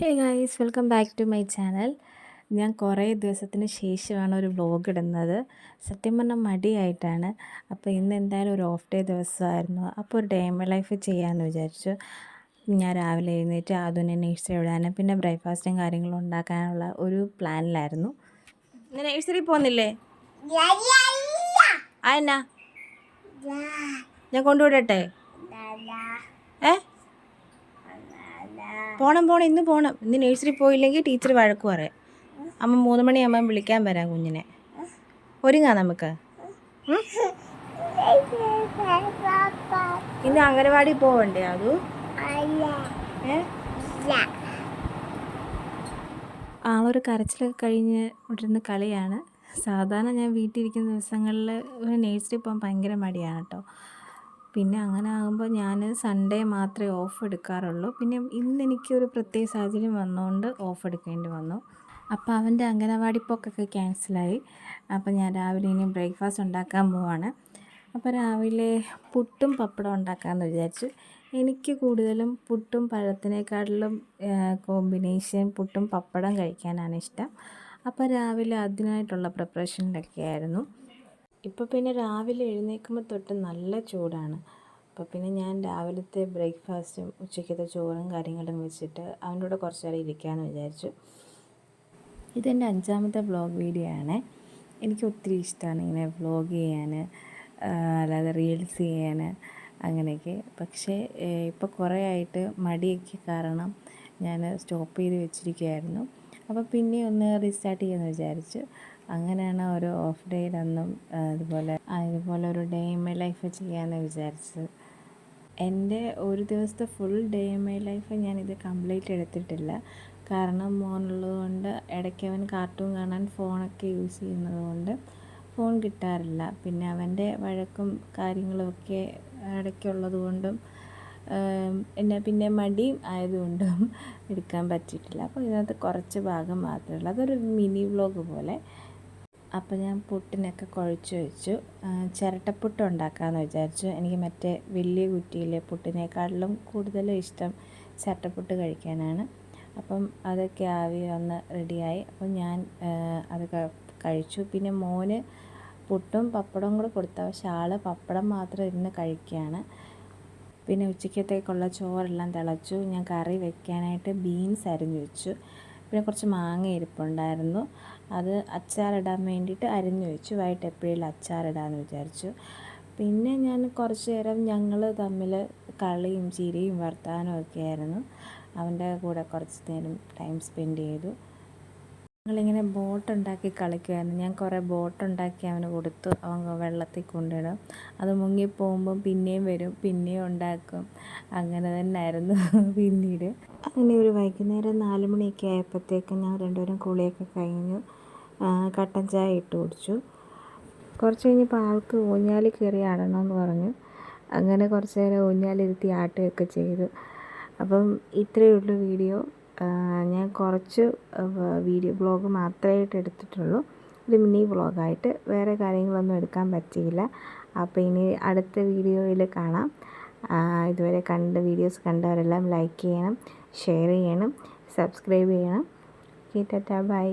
Hey guys, welcome back to my channel. ഞാൻ കുറേ ദിവസത്തിന് ശേഷമാണ് ഒരു വ്ലോഗ് ഇടുന്നത്. സത്യം പറഞ്ഞാൽ മടിയായിട്ടാണ്. അപ്പോൾ ഇന്ന് എന്തായാലും ഒരു ഓഫ് ഡേ ദിവസമായിരുന്നു. അപ്പോൾ ഒരു ഡേ മൈ ലൈഫ് ചെയ്യാമെന്ന് വിചാരിച്ചു. ഞാൻ രാവിലെ എഴുന്നേറ്റ് അതിനെ നേഴ്സറി വിടാനും പിന്നെ ബ്രേക്ക്ഫാസ്റ്റും കാര്യങ്ങളും ഉണ്ടാക്കാനുള്ള ഒരു പ്ലാനിലായിരുന്നു. ഇന്ന് നേഴ്സറി പോകുന്നില്ലേ? ആയെന്നാ ഞാൻ കൊണ്ടുവിടട്ടെ? പോണം ഇന്ന് പോകണം. ഇന്ന് നേഴ്സറി പോയില്ലെങ്കിൽ ടീച്ചർ വഴക്ക് പറയാം. അമ്മ 3 മണിയാകുമ്പം വിളിക്കാൻ വരാം കുഞ്ഞിനെ. ഒരുങ്ങാം നമുക്ക്. ഇന്ന് അംഗനവാടി പോവണ്ടേ? അതോ ആളൊരു കരച്ചിലൊക്കെ കഴിഞ്ഞ് ഇവിടുന്ന് കളിയാണ്. സാധാരണ ഞാൻ വീട്ടിലിരിക്കുന്ന ദിവസങ്ങളിൽ ഒരു നേഴ്സറി പോകാൻ ഭയങ്കര മടിയാണ് കേട്ടോ. പിന്നെ അങ്ങനെ ആകുമ്പോൾ ഞാൻ സൺഡേ മാത്രമേ ഓഫ് എടുക്കാറുള്ളൂ. പിന്നെ ഇന്ന് എനിക്കൊരു പ്രത്യേക സാഹചര്യം വന്നതുകൊണ്ട് ഓഫ് എടുക്കേണ്ടി വന്നു. അപ്പോൾ അവൻ്റെ അംഗനവാടി പോക്കൊക്കെ ക്യാൻസലായി. അപ്പോൾ ഞാൻ രാവിലെ ഇനി ബ്രേക്ക്ഫാസ്റ്റ് ഉണ്ടാക്കാൻ പോവാണ്. അപ്പോൾ രാവിലെ പുട്ടും പപ്പടം ഉണ്ടാക്കാമെന്ന് വിചാരിച്ചു. എനിക്ക് കൂടുതലും പുട്ടും പഴത്തിനേക്കാട്ടിലും കോമ്പിനേഷൻ പുട്ടും പപ്പടം കഴിക്കാനാണ് ഇഷ്ടം. അപ്പോൾ രാവിലെ അതിനായിട്ടുള്ള പ്രിപ്പറേഷനിലൊക്കെ ആയിരുന്നു. ഇപ്പോൾ പിന്നെ രാവിലെ എഴുന്നേൽക്കുമ്പോൾ തൊട്ട് നല്ല ചൂടാണ്. അപ്പോൾ പിന്നെ ഞാൻ രാവിലത്തെ ബ്രേക്ക്ഫാസ്റ്റും ഉച്ചയ്ക്കത്തെ ചോറും കാര്യങ്ങളും വെച്ചിട്ട് അവൻ്റെ കൂടെ കുറച്ച് നേരം ഇരിക്കാമെന്ന് വിചാരിച്ചു. ഇതെൻ്റെ 5ാമത്തെ വ്ലോഗ് വീഡിയോ ആണ്. എനിക്ക് ഒത്തിരി ഇഷ്ടമാണ് ഇങ്ങനെ വ്ലോഗ് ചെയ്യാൻ, അല്ലാതെ റീൽസ് ചെയ്യാൻ അങ്ങനെയൊക്കെ. പക്ഷേ ഇപ്പോൾ കുറേ ആയിട്ട് മടിയൊക്കെ കാരണം ഞാൻ സ്റ്റോപ്പ് ചെയ്ത് വെച്ചിരിക്കുകയായിരുന്നു. അപ്പോൾ പിന്നെ ഒന്ന് റീസ്റ്റാർട്ട് ചെയ്യാമെന്ന് വിചാരിച്ചു. അങ്ങനെയാണ് ഓരോ ഓഫ് ഡേയിലൊന്നും ഇതുപോലെ ഒരു ഡേ ഇൻ മൈ ലൈഫ് ചെയ്യാമെന്ന് വിചാരിച്ചത്. എൻ്റെ ഒരു ദിവസത്തെ full day in my life ഞാനിത് കംപ്ലീറ്റ് എടുത്തിട്ടില്ല. കാരണം മോനുള്ളത് കൊണ്ട് ഇടയ്ക്ക് അവൻ കാർട്ടൂൺ കാണാൻ ഫോണൊക്കെ യൂസ് ചെയ്യുന്നത് കൊണ്ട് ഫോൺ കിട്ടാറില്ല. പിന്നെ അവൻ്റെ വഴക്കും കാര്യങ്ങളുമൊക്കെ ഇടയ്ക്കുള്ളത് കൊണ്ടും പിന്നെ മടിയും ആയതുകൊണ്ടും എടുക്കാൻ പറ്റിയിട്ടില്ല. അപ്പോൾ ഇതിനകത്ത് കുറച്ച് ഭാഗം മാത്രമേ ഉള്ളൂ. അതൊരു മിനി വ്ലോഗ് പോലെ. അപ്പോൾ ഞാൻ പുട്ടിനൊക്കെ കുഴച്ച് വെച്ചു. ചിരട്ടപ്പുട്ട് ഉണ്ടാക്കാമെന്ന് വിചാരിച്ചു. എനിക്ക് മറ്റേ വലിയ കുറ്റിയിലെ പുട്ടിനേക്കാളിലും കൂടുതലും ഇഷ്ടം ചിരട്ടപ്പുട്ട് കഴിക്കാനാണ്. അപ്പം അതൊക്കെ ആവി വന്ന് റെഡിയായി. അപ്പം ഞാൻ അത് കഴിച്ചു. പിന്നെ മോന് പുട്ടും പപ്പടവും കൂടെ കൊടുത്തു. പക്ഷേ ആൾ പപ്പടം മാത്രം ഇരുന്ന് കഴിക്കുകയാണ്. പിന്നെ ഉച്ചക്കത്തേക്കുള്ള ചോറെല്ലാം തിളച്ചു. ഞാൻ കറി വെക്കാനായിട്ട് ബീൻസ് അരിഞ്ഞു വെച്ചു. പിന്നെ കുറച്ച് മാങ്ങ ഇരിപ്പുണ്ടായിരുന്നു, അത് അച്ചാറിടാൻ വേണ്ടിയിട്ട് അരിഞ്ഞു വെച്ചു. വൈകിട്ട് എപ്പോഴേലും അച്ചാറിടാമെന്ന് വിചാരിച്ചു. പിന്നെ ഞാൻ കുറച്ച് നേരം ഞങ്ങൾ തമ്മിൽ കളിയും ചിരിയും വർത്തമാനവും ഒക്കെ ആയിരുന്നു. അവൻ്റെ കൂടെ കുറച്ച് നേരം ടൈം സ്പെൻഡ് ചെയ്തു. ഞങ്ങളിങ്ങനെ ബോട്ടുണ്ടാക്കി കളിക്കുമായിരുന്നു. ഞാൻ കുറേ ബോട്ടുണ്ടാക്കി അവന് കൊടുത്തു. അവൻ വെള്ളത്തിൽ കൊണ്ടിടും. അത് മുങ്ങിപ്പോകുമ്പം പിന്നെയും വരും, പിന്നെയും ഉണ്ടാക്കും. അങ്ങനെ തന്നെ ആയിരുന്നു പിന്നീട്. അങ്ങനെ ഒരു വൈകുന്നേരം 4 മണിയൊക്കെ ആയപ്പോഴത്തേക്കും ഞാൻ രണ്ടുപേരും കുളിയൊക്കെ കഴിഞ്ഞു. കട്ടൻ ചായ ഇട്ട് കുടിച്ചു. കുറച്ച് കഴിഞ്ഞപ്പോൾ ആൾക്ക് ഊഞ്ഞാലിൽ കയറി ആടണമെന്ന് പറഞ്ഞു. അങ്ങനെ കുറച്ച് നേരം ഊഞ്ഞാലിരുത്തി ആട്ടുകയൊക്കെ ചെയ്തു. അപ്പം ഇത്രയേ ഉള്ളൂ വീഡിയോ. ഞാൻ കുറച്ച് വീഡിയോ വ്ലോഗ് മാത്രമായിട്ട് എടുത്തിട്ടുള്ളൂ. ഒരു മിനി വ്ലോഗായിട്ട് വേറെ കാര്യങ്ങളൊന്നും എടുക്കാൻ പറ്റിയില്ല. അപ്പോൾ ഇനി അടുത്ത വീഡിയോയിൽ കാണാം. ഇതുവരെ വീഡിയോസ് കണ്ടവരെല്ലാം ലൈക്ക് ചെയ്യണം, ഷെയർ ചെയ്യണം, സബ്സ്ക്രൈബ് ചെയ്യണം. ടാറ്റാ, ബൈ.